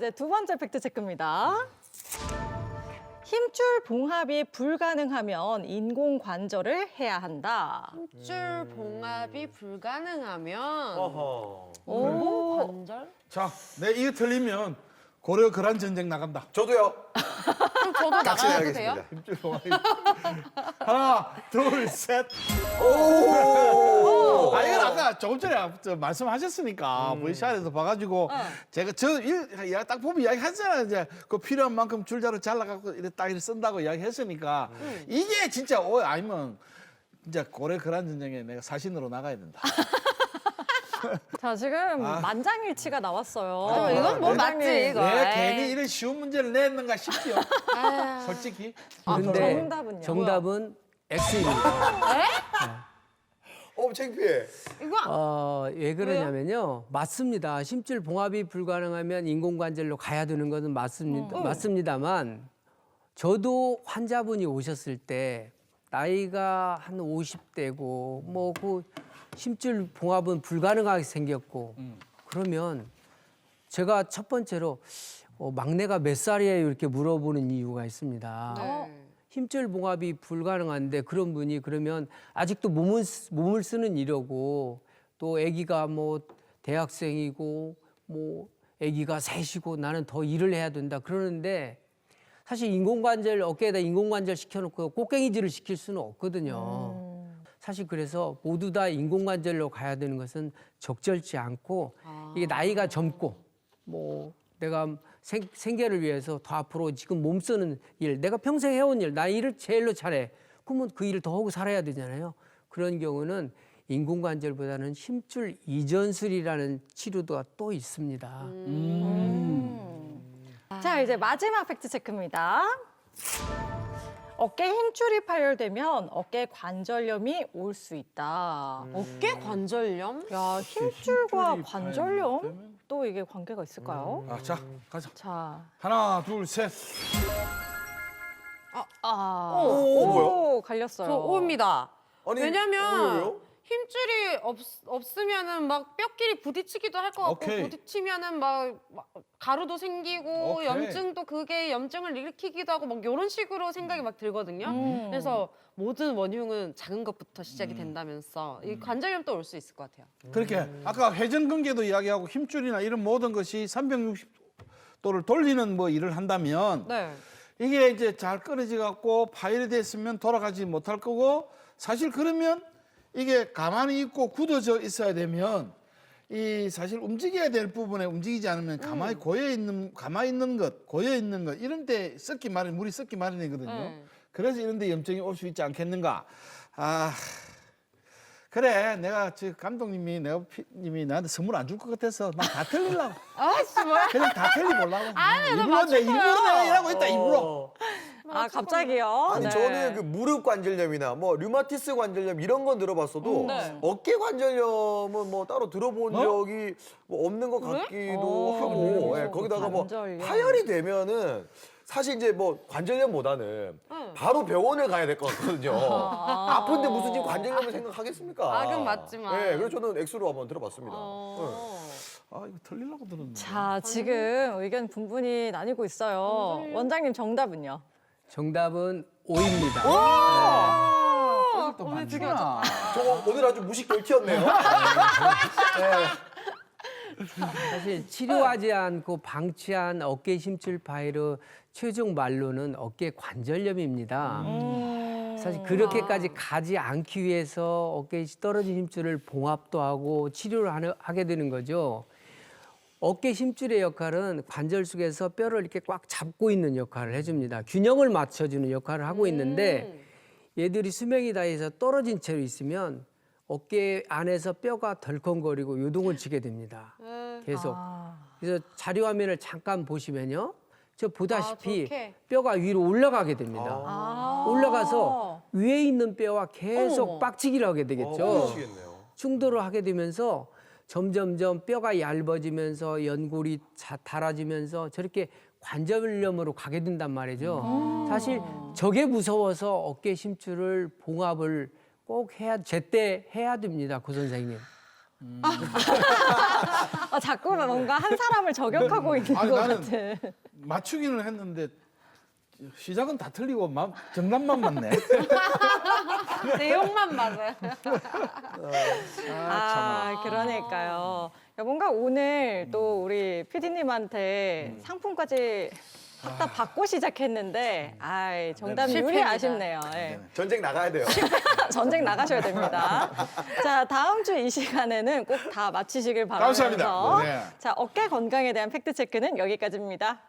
이제 두 번째 팩트 체크입니다. 힘줄 봉합이 불가능하면 인공관절을 해야 한다. 힘줄 봉합이 불가능하면 어허. 인공관절? 자, 내 이거 틀리면 고려 거란 전쟁 나간다. 저도요. 그럼 저도 나가도 돼요? 닥치해야겠습니다. 힘줄 봉합이. 하나, 둘, 셋. 오. 아, 이건 아까 조금 전에 말씀하셨으니까 VCR에서 봐가지고 제가 딱 보면 이야기하잖아요. 이제 그 필요한 만큼 줄자로 잘라갖고 이렇게 딱 이렇게 쓴다고 이야기했으니까 이게 진짜 아니면 진짜 고려 거란 전쟁에 내가 사신으로 나가야 된다. 자, 지금 만장일치가 나왔어요. 이건 뭐 원장님. 맞지, 이거. 왜 에이. 괜히 이런 쉬운 문제를 냈는가 싶지요. 솔직히. 근데 정답은요? 정답은 X입니다. 창피해. 왜 그러냐면요. 맞습니다. 힘줄 봉합이 불가능하면 인공관절로 가야 되는 것은 맞습니다만 저도 환자분이 오셨을 때 나이가 한 50대고 뭐 그 힘줄 봉합은 불가능하게 생겼고 그러면 제가 첫 번째로 막내가 몇 살이에요? 이렇게 물어보는 이유가 있습니다. 네. 힘줄 봉합이 불가능한데 그런 분이 그러면 아직도 몸을 쓰는 이려고 또 아기가 뭐 대학생이고 뭐 아기가 셋이고 나는 더 일을 해야 된다 그러는데 사실 인공관절 어깨에다 인공관절 시켜놓고 꽃갱이질을 시킬 수는 없거든요. 사실 그래서 모두 다 인공관절로 가야 되는 것은 적절치 않고 이게 나이가 젊고 뭐 내가 생계를 위해서 더 앞으로 지금 몸 쓰는 일, 내가 평생 해온 일, 나 일을 제일로 잘해. 그러면 그 일을 더 하고 살아야 되잖아요. 그런 경우는 인공관절보다는 힘줄 이전술이라는 치료가 또 있습니다. 자, 이제 마지막 팩트 체크입니다. 어깨 힘줄이 파열되면 어깨 관절염이 올 수 있다. 어깨 관절염? 야, 힘줄과 힘줄이 관절염? 파열되면? 또 이게 관계가 있을까요? 자, 가자. 자, 하나, 둘, 셋. 오, 갈렸어요. 저 O입니다. 아니, 왜냐면 왜요? 힘줄이 없으면은 막 뼈끼리 부딪히기도 할 것 같고 오케이. 부딪히면은 막 가루도 생기고 오케이. 염증도 그게 염증을 일으키기도 하고 막 이런 식으로 생각이 막 들거든요. 그래서 모든 원흉은 작은 것부터 시작이 된다면서 이 관절염도 올 수 있을 것 같아요. 그렇게 아까 회전근개도 이야기하고 힘줄이나 이런 모든 것이 360도를 돌리는 뭐 일을 한다면 네. 이게 이제 잘 끊어져 갖고 파열이 됐으면 돌아가지 못할 거고 사실 그러면 이게 가만히 있고 굳어져 있어야 되면 이 사실 움직여야 될 부분에 움직이지 않으면 가만히 가만히 있는 것, 고여 있는 것 이런 데 물이 썩기 마련이거든요. 그래서 이런 데 염증이 올 수 있지 않겠는가? 그래, 내가 저 감독님이 님이 나한테 선물 안 줄 것 같아서 막 다 틀리려고. 뭐야? 그냥 다 틀리보려고. 일부러 내가 일하고 있다, 일부러. 아, 갑자기요? 아니 네. 저는 그 무릎 관절염이나 뭐 류마티스 관절염 이런 건 들어봤어도 어깨 관절염은 뭐 따로 들어본 적이 뭐 없는 것 같기도 하고 거기다가 뭐 관절염. 파열이 되면은 사실 이제 뭐 관절염보다는 바로 병원을 가야 될 것 같거든요. 아픈데 무슨 지금 관절염을 생각하겠습니까? 그건 맞지만. 네, 그래서 저는 X로 한번 들어봤습니다. 이거 틀리려고 들었네. 자, 지금 의견 분분히 나뉘고 있어요. 원장님 정답은요? 정답은 O입니다. 또 많구나. 저거 오늘 아주 무식 돌티였네요. 사실 치료하지 않고 방치한 어깨 힘줄 파열의 최종 말로는 어깨 관절염입니다. 사실 그렇게까지 가지 않기 위해서 어깨에 떨어진 힘줄을 봉합도 하고 치료를 하게 되는 거죠. 어깨 힘줄의 역할은 관절 속에서 뼈를 이렇게 꽉 잡고 있는 역할을 해줍니다. 균형을 맞춰주는 역할을 하고 있는데 얘들이 수명이 다해서 떨어진 채로 있으면 어깨 안에서 뼈가 덜컹거리고 요동을 치게 됩니다. 계속. 그래서 자료 화면을 잠깐 보시면요. 저 보다시피 저렇게? 뼈가 위로 올라가게 됩니다. 올라가서 위에 있는 뼈와 계속 어머. 빡치기를 하게 되겠죠. 미치겠네요. 충돌을 하게 되면서 점점점 뼈가 얇아지면서 연골이 달아지면서 저렇게 관절염으로 가게 된단 말이죠. 사실 저게 무서워서 어깨 힘줄을 봉합을 꼭 제때 해야 됩니다, 고 선생님. 자꾸 뭔가 한 사람을 저격하고 있는 아니, 것 나는 같은. 맞추기는 했는데 시작은 다 틀리고 정답만 맞네. 내용만 맞아요. 그러니까요. 야, 뭔가 오늘 또 우리 PD님한테 상품까지 갖다 받고 시작했는데, 정답률이 실패입니다. 아쉽네요. 예. 전쟁 나가야 돼요. 전쟁 나가셔야 됩니다. 자, 다음 주 이 시간에는 꼭 다 맞히시길 바라면서. 감사합니다. 네. 자, 어깨 건강에 대한 팩트 체크는 여기까지입니다.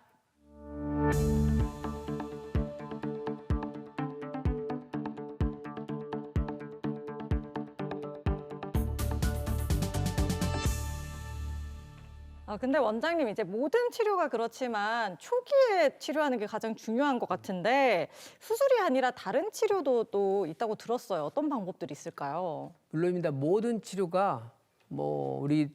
근데 원장님 이제 모든 치료가 그렇지만 초기에 치료하는 게 가장 중요한 것 같은데 수술이 아니라 다른 치료도 또 있다고 들었어요. 어떤 방법들이 있을까요? 물론입니다. 모든 치료가 뭐 우리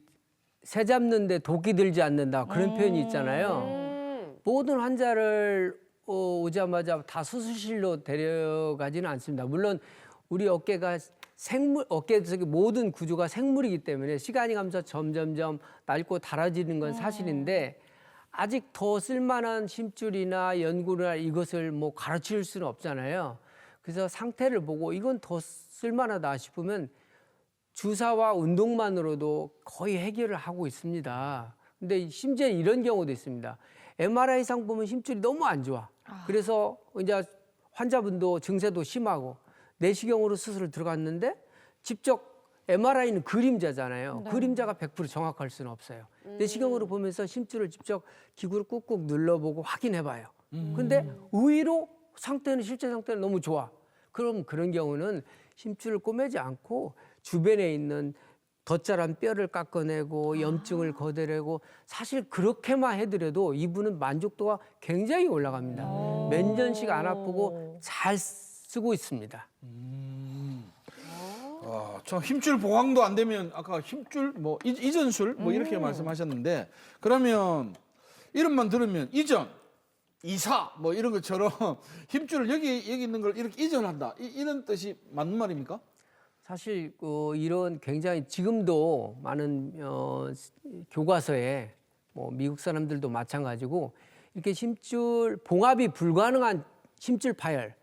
새 잡는데 도끼 들지 않는다 그런 표현이 있잖아요. 모든 환자를 오자마자 다 수술실로 데려가지는 않습니다. 물론 우리 어깨가 어깨 속의 모든 구조가 생물이기 때문에 시간이 가면서 점점점 낡고 닳아지는 건 사실인데 아직 더 쓸만한 심줄이나 연구나 이것을 뭐 가르칠 수는 없잖아요. 그래서 상태를 보고 이건 더 쓸만하다 싶으면 주사와 운동만으로도 거의 해결을 하고 있습니다. 근데 심지어 이런 경우도 있습니다. MRI상 보면 심줄이 너무 안 좋아. 그래서 이제 환자분도 증세도 심하고 내시경으로 수술을 들어갔는데 직접 MRI는 그림자잖아요. 그림자가 100% 정확할 수는 없어요. 내시경으로 보면서 심줄을 직접 기구를 꾹꾹 눌러보고 확인해봐요. 근데 의외로 실제 상태는 너무 좋아. 그럼 그런 경우는 심줄을 꼬매지 않고 주변에 있는 덧자란 뼈를 깎아내고 염증을 걷어내고 사실 그렇게만 해드려도 이분은 만족도가 굉장히 올라갑니다. 몇 년씩 안 아프고 잘 쓰고 있습니다. 저 힘줄 보강도 안 되면 아까 힘줄 뭐 이전술 뭐 이렇게 말씀하셨는데 그러면 이름만 들으면 이전, 이사 뭐 이런 것처럼 힘줄을 여기 있는 걸 이렇게 이전한다 이런 뜻이 맞는 말입니까? 사실 이런 굉장히 지금도 많은 교과서에 뭐 미국 사람들도 마찬가지고 이렇게 봉합이 불가능한 심줄 파열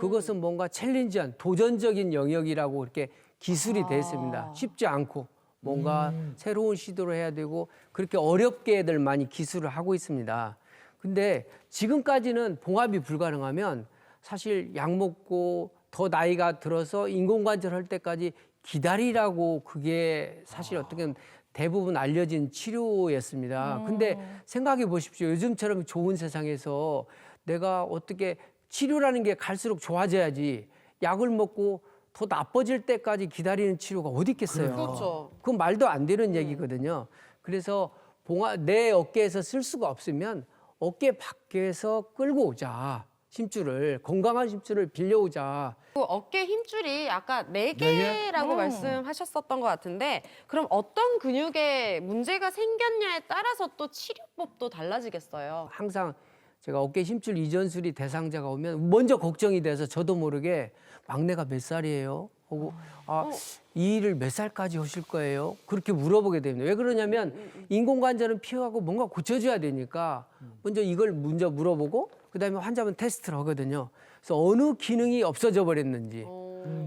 그것은 뭔가 챌린지한 도전적인 영역이라고 이렇게 기술이 되어 있습니다. 쉽지 않고 뭔가 새로운 시도를 해야 되고 그렇게 어렵게들 많이 기술을 하고 있습니다. 근데 지금까지는 봉합이 불가능하면 사실 약 먹고 더 나이가 들어서 인공관절 할 때까지 기다리라고 그게 사실 어떻게 보면 대부분 알려진 치료였습니다. 근데 생각해 보십시오. 요즘처럼 좋은 세상에서 내가 어떻게 치료라는 게 갈수록 좋아져야지 약을 먹고 더 나빠질 때까지 기다리는 치료가 어디 있겠어요. 그렇죠. 그건 말도 안 되는 얘기거든요. 그래서 내 어깨에서 쓸 수가 없으면 어깨 밖에서 끌고 오자. 심줄을 건강한 심줄을 빌려오자. 그 어깨 힘줄이 아까 4개라고 말씀하셨었던 것 같은데 그럼 어떤 근육에 문제가 생겼냐에 따라서 또 치료법도 달라지겠어요. 항상 제가 어깨 힘줄 이전술이 대상자가 오면 먼저 걱정이 돼서 저도 모르게 막내가 몇 살이에요? 하고 이 일을 몇 살까지 하실 거예요? 그렇게 물어보게 됩니다. 왜 그러냐면 인공관절은 피하고 뭔가 고쳐줘야 되니까 먼저 이걸 먼저 물어보고 그다음에 환자분 테스트를 하거든요. 그래서 어느 기능이 없어져 버렸는지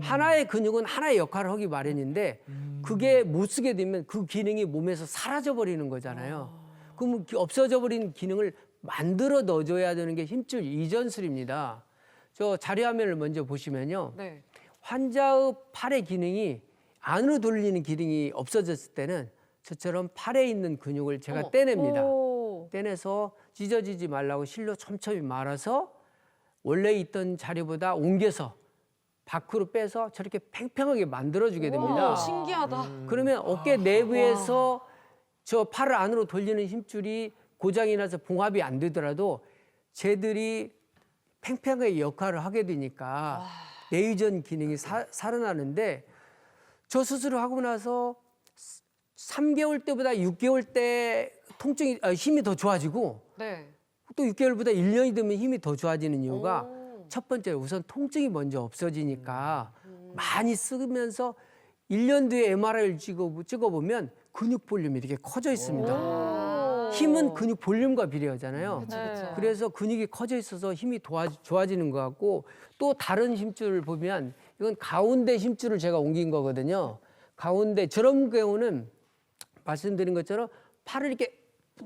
하나의 근육은 하나의 역할을 하기 마련인데 그게 못 쓰게 되면 그 기능이 몸에서 사라져 버리는 거잖아요. 그럼 없어져 버린 기능을 만들어 넣어줘야 되는 게 힘줄 이전술입니다. 저 자료 화면을 먼저 보시면요. 네. 환자의 팔의 기능이 안으로 돌리는 기능이 없어졌을 때는 저처럼 팔에 있는 근육을 제가 떼냅니다. 떼내서 찢어지지 말라고 실로 촘촘히 말아서 원래 있던 자리보다 옮겨서 밖으로 빼서 저렇게 팽팽하게 만들어주게 됩니다. 신기하다. 그러면 어깨 내부에서 저 팔을 안으로 돌리는 힘줄이 고장이 나서 봉합이 안 되더라도 쟤들이 팽팽하게 역할을 하게 되니까 내의전 기능이 살아나는데 저 수술을 하고 나서 3개월 때보다 6개월 때 힘이 더 좋아지고 네. 또 6개월보다 1년이 되면 힘이 더 좋아지는 이유가 첫 번째 우선 통증이 먼저 없어지니까 많이 쓰면서 1년 뒤에 MRI를 찍어보면 근육 볼륨이 이렇게 커져 있습니다. 힘은 근육 볼륨과 비례하잖아요. 네. 그래서 근육이 커져 있어서 힘이 좋아지는 것 같고 또 다른 힘줄을 보면 이건 가운데 힘줄을 제가 옮긴 거거든요. 가운데 저런 경우는 말씀드린 것처럼 팔을 이렇게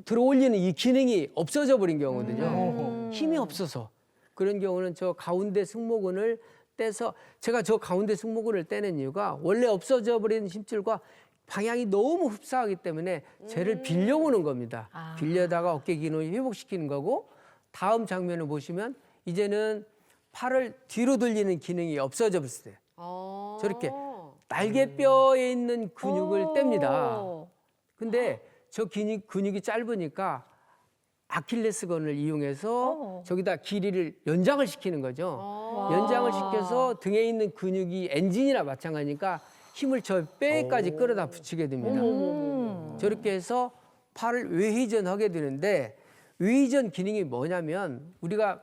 들어 올리는 이 기능이 없어져 버린 경우거든요. 힘이 없어서. 그런 경우는 저 가운데 승모근을 떼서 제가 저 가운데 승모근을 떼는 이유가 원래 없어져 버린 힘줄과 방향이 너무 흡사하기 때문에 쟤를 빌려오는 겁니다. 빌려다가 어깨 기능을 회복시키는 거고 다음 장면을 보시면 이제는 팔을 뒤로 돌리는 기능이 없어져 버렸어요. 저렇게 날개뼈에 있는 근육을 뗍니다. 근데 저 근육이 짧으니까 아킬레스건을 이용해서 저기다 길이를 연장을 시키는 거죠. 연장을 시켜서 등에 있는 근육이 엔진이나 마찬가지니까 힘을 저 뼈에까지 끌어다 붙이게 됩니다. 저렇게 해서 팔을 외회전하게 되는데 외회전 기능이 뭐냐면 우리가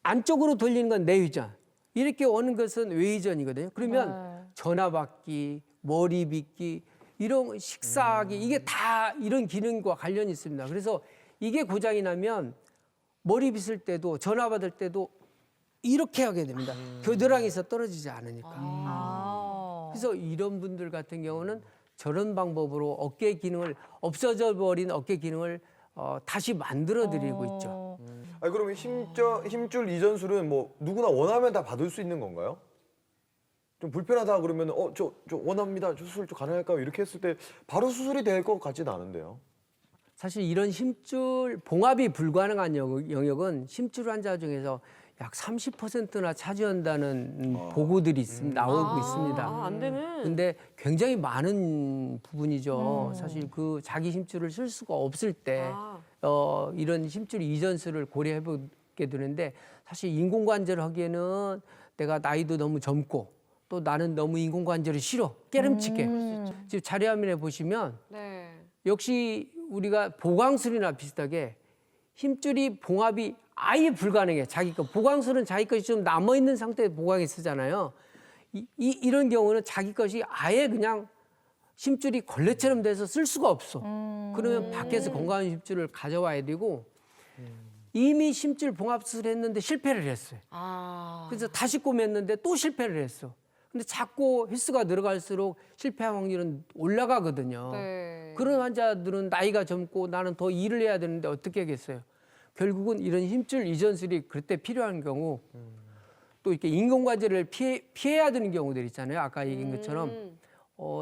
안쪽으로 돌리는 건 내회전, 이렇게 오는 것은 외회전이거든요. 그러면 전화 받기, 머리 빗기, 이런 식사하기 이게 다 이런 기능과 관련이 있습니다. 그래서 이게 고장이 나면 머리 빗을 때도 전화 받을 때도 이렇게 하게 됩니다. 겨드랑이에서 떨어지지 않으니까. 그래서 이런 분들 같은 경우는 저런 방법으로 어깨 기능을 없어져 버린 어깨 기능을 다시 만들어 드리고 있죠. 아니, 그러면 힘줄 이전술은 뭐 누구나 원하면 다 받을 수 있는 건가요? 좀 불편하다 그러면 저 원합니다. 수술 좀 가능할까요? 이렇게 했을 때 바로 수술이 될 것 같지는 않은데요. 사실 이런 힘줄 봉합이 불가능한 영역은 힘줄 환자 중에서 약 30%나 차지한다는 보고들이 나오고 있습니다. 안 되는. 근데 굉장히 많은 부분이죠. 사실 그 자기 힘줄을 쓸 수가 없을 때 이런 힘줄 이전술을 고려해 보게 되는데 사실 인공관절 하기에는 내가 나이도 너무 젊고 또 나는 너무 인공관절이 싫어. 깨름치게. 지금 자료 화면에 보시면 네. 역시 우리가 보강술이나 비슷하게 힘줄이 봉합이 아예 불가능해. 자기 것. 보강술은 자기 것이 좀 남아있는 상태에 보강이 쓰잖아요. 이런 경우는 자기 것이 아예 그냥 힘줄이 걸레처럼 돼서 쓸 수가 없어. 그러면 밖에서 건강한 힘줄을 가져와야 되고 이미 힘줄 봉합술을 했는데 실패를 했어요. 그래서 다시 꼬맸는데 또 실패를 했어. 근데 자꾸 횟수가 늘어갈수록 실패 확률은 올라가거든요. 네. 그런 환자들은 나이가 젊고 나는 더 일을 해야 되는데 어떻게 하겠어요? 결국은 이런 힘줄 이전술이 그때 필요한 경우 또 이렇게 인공관절을 피해야 되는 경우들 있잖아요. 아까 얘기한 것처럼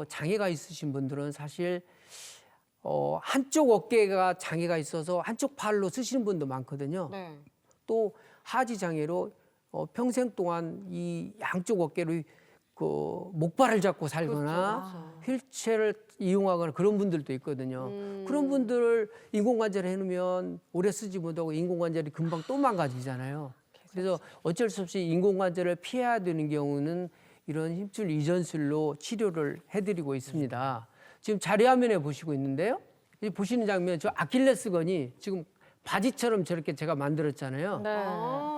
장애가 있으신 분들은 사실 한쪽 어깨가 장애가 있어서 한쪽 팔로 쓰시는 분도 많거든요. 네. 또 하지 장애로 평생 동안 이 양쪽 어깨로 그 목발을 잡고 살거나 휠체어를 이용하거나 그런 분들도 있거든요. 그런 분들을 인공관절 해놓으면 오래 쓰지 못하고 인공관절이 금방 또 망가지잖아요. 그래서 어쩔 수 없이 인공관절을 피해야 되는 경우는 이런 힘줄 이전술로 치료를 해드리고 있습니다. 지금 자료 화면에 보시고 있는데요. 이 보시는 장면, 저 아킬레스건이 지금 바지처럼 저렇게 제가 만들었잖아요. 네.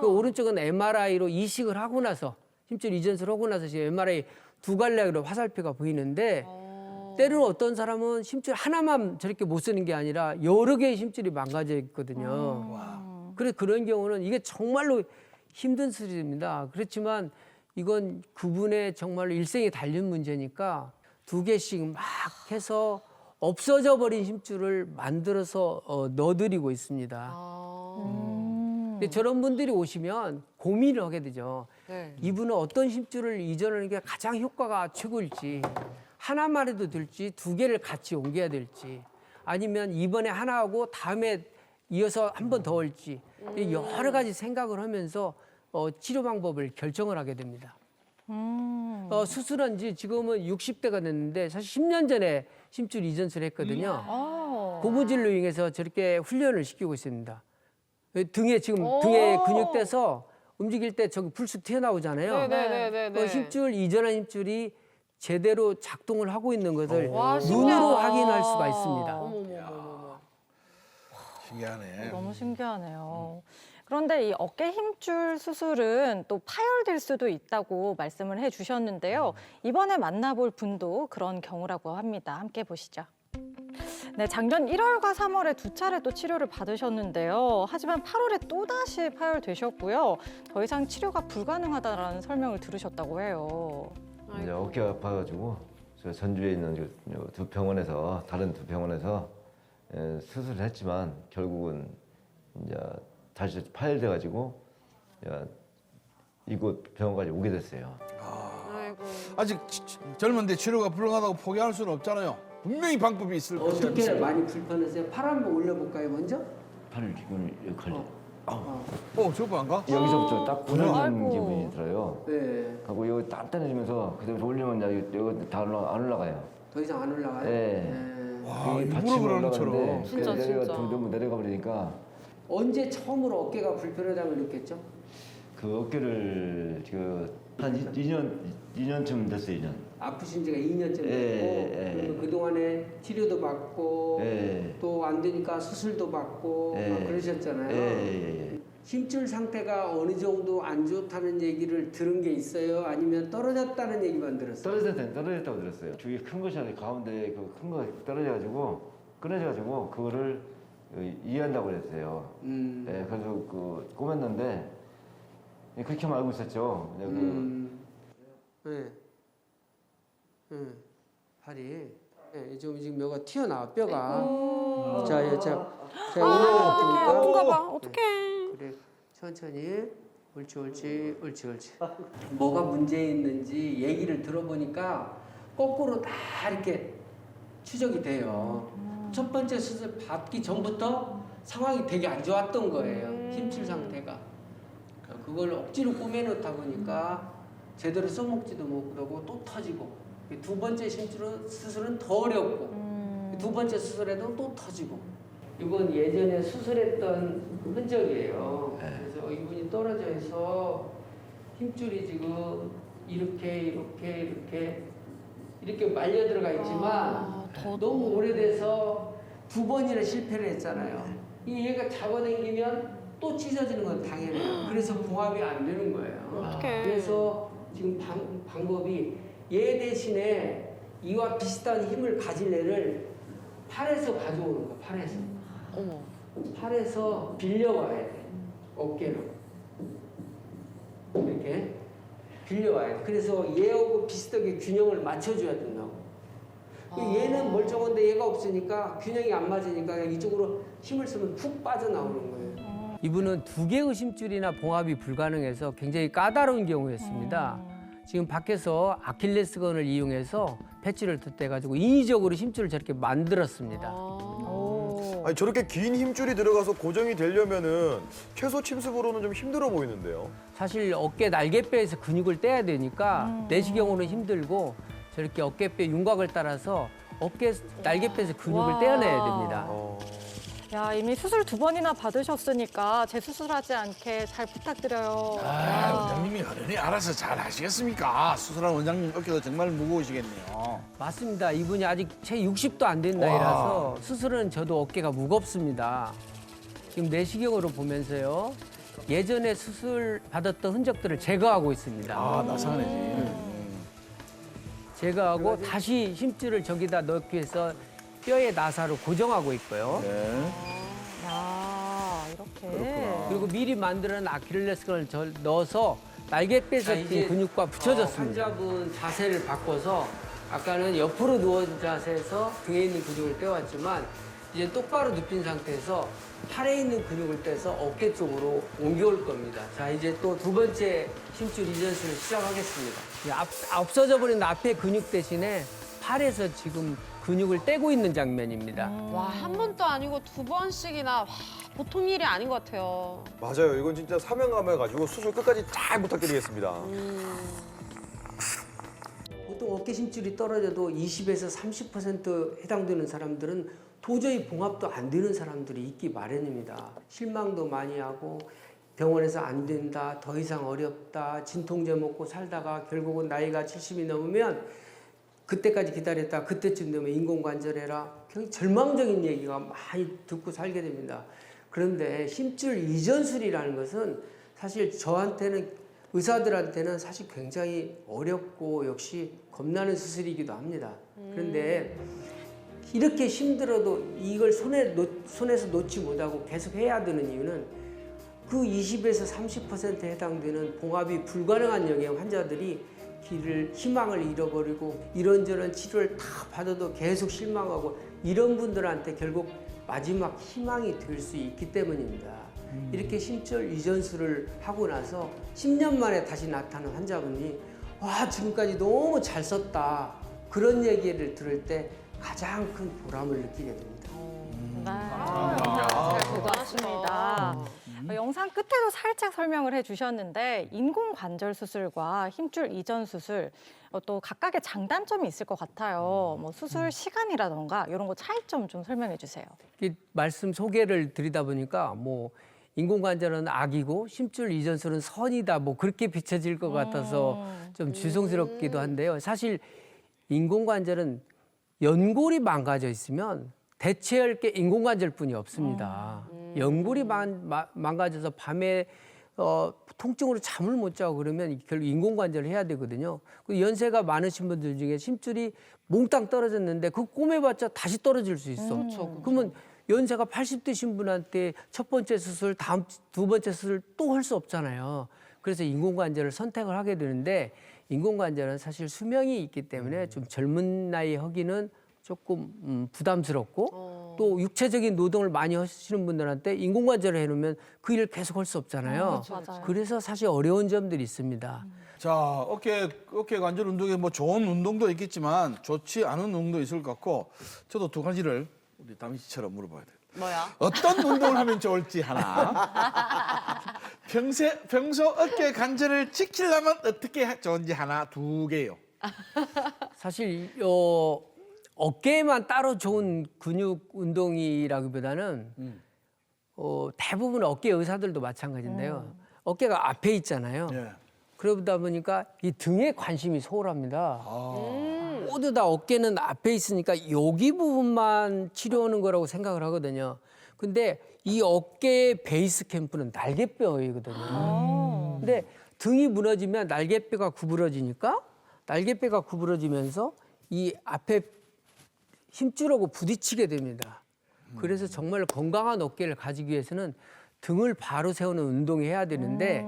그 오른쪽은 MRI로 이식을 하고 나서 힘줄 이전술 하고 나서 지금 MRI 두 갈래로 화살표가 보이는데 때로는 어떤 사람은 힘줄 하나만 저렇게 못 쓰는 게 아니라 여러 개의 힘줄이 망가져 있거든요. 그래 그런 경우는 이게 정말로 힘든 수술입니다. 그렇지만 이건 그분의 정말로 일생이 달린 문제니까 두 개씩 막 해서 없어져 버린 힘줄을 만들어서 넣어드리고 있습니다. 근데 저런 분들이 오시면 고민을 하게 되죠. 네. 이분은 어떤 힘줄을 이전하는 게 가장 효과가 최고일지, 하나만 해도 될지 두 개를 같이 옮겨야 될지, 아니면 이번에 하나 하고 다음에 이어서 한 번 더 올지, 여러 가지 생각을 하면서 치료 방법을 결정을 하게 됩니다. 수술한 지 지금은 60대가 됐는데 사실 10년 전에 힘줄 이전술을 했거든요. 고무줄로 인해서 저렇게 훈련을 시키고 있습니다. 등에 지금 등에 근육대서 움직일 때 저기 불쑥 튀어나오잖아요. 네네네네. 힘줄 이전한 힘줄이 제대로 작동을 하고 있는 것을 와, 눈으로 신기하다. 확인할 수가 있습니다. 어머머머머. 신기하네. 너무 신기하네요. 그런데 이 어깨 힘줄 수술은 또 파열될 수도 있다고 말씀을 해주셨는데요. 이번에 만나볼 분도 그런 경우라고 합니다. 함께 보시죠. 네, 작년 1월과 3월에 두 차례 또 치료를 받으셨는데요. 하지만 8월에 또다시 파열되셨고요. 더 이상 치료가 불가능하다라는 설명을 들으셨다고 해요. 이제 어깨가 아파가지고 저 전주에 있는 두 병원에서 다른 두 병원에서 수술을 했지만 결국은 이제 다시 파열돼가지고 이곳 병원까지 오게 됐어요. 아이고. 아직 젊은데 치료가 불가능하다고 포기할 수는 없잖아요. 분명히 방법이 있을 것이다. 어떻게 많이 불편하세요? 팔 한번 올려볼까요, 먼저? 팔을 지금 여기까지 저거 안 가? 여기서부터 딱 고정되는 아이고. 기분이 들어요. 네. 하고 여기 단단해지면서 그대로 올리면 이제 여기 다 안 올라가요. 더 이상 안 올라가요? 네. 와, 이 일부러 받침이 그러는 올라가는데 것처럼. 진짜, 내려가 진짜. 너무 내려가 버리니까 언제 처음으로 어깨가 불편하다고 느꼈죠? 그 어깨를 지금 한 2년쯤 됐어요. 2년. 아프신 지가 2년째 됐고 그러면 그동안에 치료도 받고 예. 또 안 되니까 수술도 받고 막 그러셨잖아요. 힘줄 상태가 어느 정도 안 좋다는 얘기를 들은 게 있어요? 아니면 떨어졌다는 얘기만 들었어요? 떨어졌다고 들었어요. 주위에 큰 것이 아니라 가운데 그 큰 거 떨어져가지고 끊어져가지고 그거를 이해한다고 그랬어요. 예, 그래서 그 꼬맸는데 그렇게만 알고 있었죠. 네. 팔이 좀 지금 뼈가 튀어나와 뼈가. 자 어떡해. 아픈가 봐. 어떡해. 그래 천천히 옳지. 뭐가 문제 있는지 얘기를 들어보니까 거꾸로 다 이렇게 추적이 돼요. 첫 번째 수술 받기 전부터 상황이 되게 안 좋았던 거예요. 힘줄 상태가. 그걸 억지로 꼬매놓다 보니까 제대로 써먹지도 못하고 또 터지고 두 번째 수술은 더 어렵고 두 번째 수술에도 또 터지고 이건 예전에 수술했던 흔적이에요. 그래서 이분이 떨어져 있어 힘줄이 지금 이렇게 말려 들어가 있지만 너무 오래돼서 두 번이나 실패를 했잖아요. 이 얘가 잡아당기면 또 찢어지는 건 당연해요. 그래서 봉합이 안 되는 거예요. 어떡해. 그래서 지금 방법이 얘 대신에 이와 비슷한 힘을 가질 애를 팔에서 가져오는 거야. 어머. 팔에서 빌려와야 돼. 어깨로. 이렇게 빌려와야 돼. 그래서 얘하고 비슷하게 균형을 맞춰줘야 된다고. 얘는 멀쩡한데 얘가 없으니까 균형이 안 맞으니까 이쪽으로 힘을 쓰면 푹 빠져나오는 거예요. 이분은 두 개의 심줄이나 봉합이 불가능해서 굉장히 까다로운 경우였습니다. 지금 밖에서 아킬레스건을 이용해서 패치를 덧대가지고 인위적으로 심줄을 저렇게 만들었습니다. 아니 저렇게 긴 힘줄이 들어가서 고정이 되려면은 최소 침습으로는 좀 힘들어 보이는데요. 사실 어깨 날개뼈에서 근육을 떼야 되니까 내시경으로는 힘들고 저렇게 어깨뼈 윤곽을 따라서 어깨 날개뼈에서 근육을 와. 떼어내야 됩니다. 야, 이미 수술 2번이나 받으셨으니까 재수술하지 않게 잘 부탁드려요. 아, 원장님이 어른이 알아서 잘 하시겠습니까? 수술한 원장님 어깨가 정말 무거우시겠네요. 맞습니다. 이분이 아직 채 60도 안 된 나이라서 수술은 저도 어깨가 무겁습니다. 지금 내시경으로 보면서요. 예전에 수술 받았던 흔적들을 제거하고 있습니다. 아, 나상하네지. 제거하고 다시 힘줄을 저기다 넣기 위해서 뼈의 나사로 고정하고 있고요. 네. 야, 이렇게. 그리고 미리 만들어놓은 아킬레스건을 넣어서 날개뼈에서 낀 근육과 붙여졌습니다. 환자분 자세를 바꿔서 아까는 옆으로 누워진 자세에서 등에 있는 근육을 떼왔지만 이제 똑바로 눕힌 상태에서 팔에 있는 근육을 떼서 어깨 쪽으로 옮겨올 겁니다. 자, 이제 또 두 번째 힘줄 이전술을 시작하겠습니다. 없어져 버린 앞의 근육 대신에 팔에서 지금 근육을 떼고 있는 장면입니다. 와, 한 번도 아니고 두 번씩이나 와, 보통 일이 아닌 것 같아요. 맞아요. 이건 진짜 사명감을 가지고 수술 끝까지 잘 부탁드리겠습니다. 보통 어깨 힘줄이 떨어져도 20에서 30% 해당되는 사람들은 도저히 봉합도 안 되는 사람들이 있기 마련입니다. 실망도 많이 하고 병원에서 안 된다, 더 이상 어렵다, 진통제 먹고 살다가 결국은 나이가 70이 넘으면 그때까지 기다렸다, 그때쯤 되면 인공관절 해라. 굉장히 절망적인 얘기가 많이 듣고 살게 됩니다. 그런데 힘줄 이전술이라는 것은 사실 저한테는 의사들한테는 사실 굉장히 어렵고 역시 겁나는 수술이기도 합니다. 그런데 이렇게 힘들어도 이걸 손에서 놓지 못하고 계속 해야 되는 이유는 그 20에서 30%에 해당되는 봉합이 불가능한 영역 환자들이 희망을 잃어버리고 이런저런 치료를 다 받아도 계속 실망하고 이런 분들한테 결국 마지막 희망이 될 수 있기 때문입니다. 이렇게 심줄 이전술을 하고 나서 10년 만에 다시 나타나는 환자분이 와 지금까지 너무 잘 썼다 그런 얘기를 들을 때 가장 큰 보람을 느끼게 됩니다. 잘 보고 왔습니다. 영상 끝에도 살짝 설명을 해주셨는데 인공관절 수술과 힘줄 이전 수술 또 각각의 장단점이 있을 것 같아요. 뭐 수술 시간이라던가 이런 거 차이점 좀 설명해 주세요. 이 말씀 소개를 드리다 보니까 뭐 인공관절은 악이고 심줄 이전술은 선이다 뭐 그렇게 비춰질 것 같아서 좀 죄송스럽기도 한데요. 사실 인공관절은 연골이 망가져 있으면 대체할 게 인공관절뿐이 없습니다. 연골이 망가져서 밤에 통증으로 잠을 못 자고 그러면 결국 인공관절을 해야 되거든요. 연세가 많으신 분들 중에 심줄이 몽땅 떨어졌는데 그 꼬매봤자 다시 떨어질 수 있어. 그러면 연세가 80 되신 분한테 첫 번째 수술, 다음 두 번째 수술 또 할 수 없잖아요. 그래서 인공관절을 선택을 하게 되는데 인공관절은 사실 수명이 있기 때문에 좀 젊은 나이에 하기는 조금 부담스럽고 또 육체적인 노동을 많이 하시는 분들한테 인공관절을 해놓으면 그 일을 계속 할 수 없잖아요. 맞아요. 그래서 사실 어려운 점들이 있습니다. 자, 어깨 관절 운동에 뭐 좋은 운동도 있겠지만 좋지 않은 운동도 있을 것 같고 저도 두 가지를 우리 다미 씨처럼 물어봐야 돼요. 뭐야? 어떤 운동을 하면 좋을지 하나. 평소 어깨 관절을 지키려면 어떻게 좋은지 하나, 두 개요. 사실 어깨에만 따로 좋은 근육 운동이라기보다는 대부분 어깨 의사들도 마찬가지인데요. 어깨가 앞에 있잖아요. 예. 그러다 보니까 이 등에 관심이 소홀합니다. 모두 다 어깨는 앞에 있으니까 여기 부분만 치료하는 거라고 생각을 하거든요. 근데 이 어깨의 베이스 캠프는 날개뼈이거든요. 근데 등이 무너지면 날개뼈가 구부러지니까 날개뼈가 구부러지면서 이 앞에 힘줄하고 부딪히게 됩니다. 그래서 정말 건강한 어깨를 가지기 위해서는 등을 바로 세우는 운동을 해야 되는데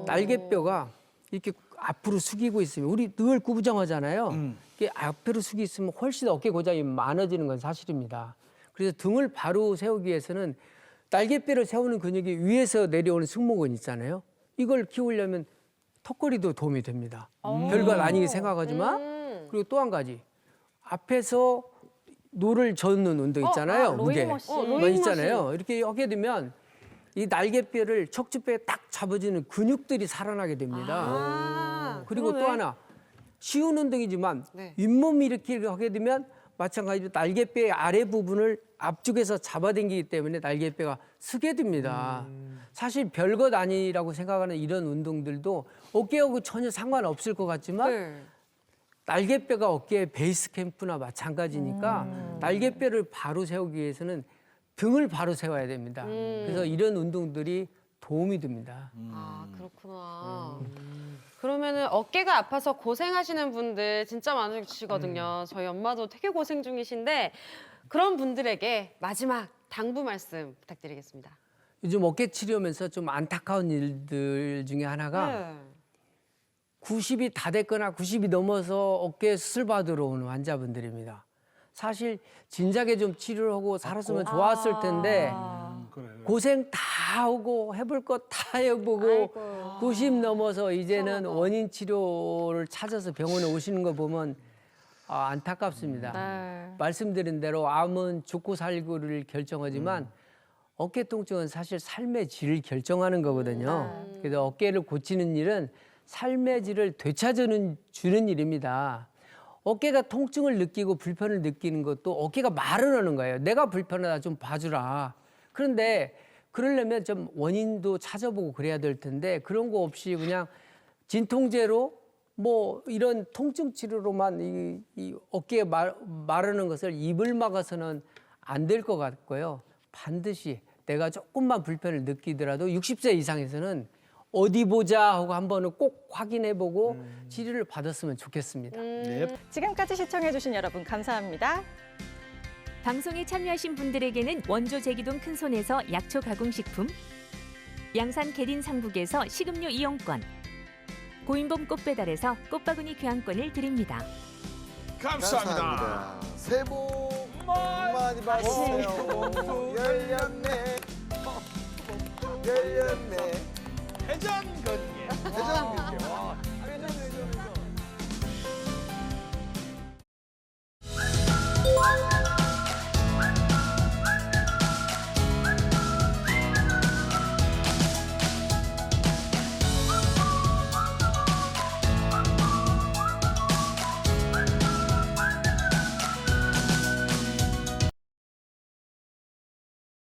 날개뼈가 이렇게 앞으로 숙이고 있으면 우리 늘 구부정하잖아요. 이게 앞으로 숙이 있으면 훨씬 어깨 고장이 많아지는 건 사실입니다. 그래서 등을 바로 세우기 위해서는 날개뼈를 세우는 근육이 위에서 내려오는 승모근 있잖아요. 이걸 키우려면 턱걸이도 도움이 됩니다. 별것 아니게 생각하지만 그리고 또 한 가지 앞에서 노를 젓는 운동 있잖아요. 무게 로잉머신. 있잖아요. 이렇게 하게 되면 이 날개뼈를 척추뼈에 딱 잡아주는 근육들이 살아나게 됩니다. 그리고 또 하나 쉬운 운동이지만 네. 윗몸 이렇게 하게 되면 마찬가지로 날개뼈의 아래 부분을 앞쪽에서 잡아당기기 때문에 날개뼈가 쓰게 됩니다. 사실 별것 아니라고 생각하는 이런 운동들도 어깨하고 전혀 상관없을 것 같지만 네. 날개뼈가 어깨의 베이스 캠프나 마찬가지니까 날개뼈를 바로 세우기 위해서는 등을 바로 세워야 됩니다. 그래서 이런 운동들이 도움이 됩니다. 아, 그렇구나. 그러면은 어깨가 아파서 고생하시는 분들 진짜 많으시거든요. 저희 엄마도 되게 고생 중이신데 그런 분들에게 마지막 당부 말씀 부탁드리겠습니다. 요즘 어깨 치료하면서 좀 안타까운 일들 중에 하나가 네. 90이 다 됐거나 90이 넘어서 어깨 수술 받으러 오는 환자분들입니다. 사실 진작에 좀 치료를 하고 살았으면 좋았을 텐데 그래. 고생 다 하고 해볼 것 다 해보고 90 넘어서 이제는 원인 치료를 찾아서 병원에 오시는 거 보면 안타깝습니다. 네. 말씀드린 대로 암은 죽고 살고를 결정하지만 어깨 통증은 사실 삶의 질을 결정하는 거거든요. 그래서 어깨를 고치는 일은 삶의 질을 되찾는 주는 일입니다. 어깨가 통증을 느끼고 불편을 느끼는 것도 어깨가 말을 하는 거예요. 내가 불편하다 좀 봐주라. 그런데 그러려면 좀 원인도 찾아보고 그래야 될 텐데 그런 거 없이 그냥 진통제로 뭐 이런 통증 치료로만 이 어깨에 마르는 것을 입을 막아서는 안 될 것 같고요. 반드시 내가 조금만 불편을 느끼더라도 60세 이상에서는 어디 보자 하고 한번은 꼭 확인해보고 치료를 받았으면 좋겠습니다. 네. 지금까지 시청해주신 여러분 감사합니다. 방송에 참여하신 분들에게는 원조 제기동 큰손에서 약초 가공식품, 양산 계린 상북에서 식음료 이용권, 고인봄 꽃배달에서 꽃바구니 교환권을 드립니다. 감사합니다. 새해 복 많이 받으세요. 열렸네. 열렸네. 회전 건개. 대장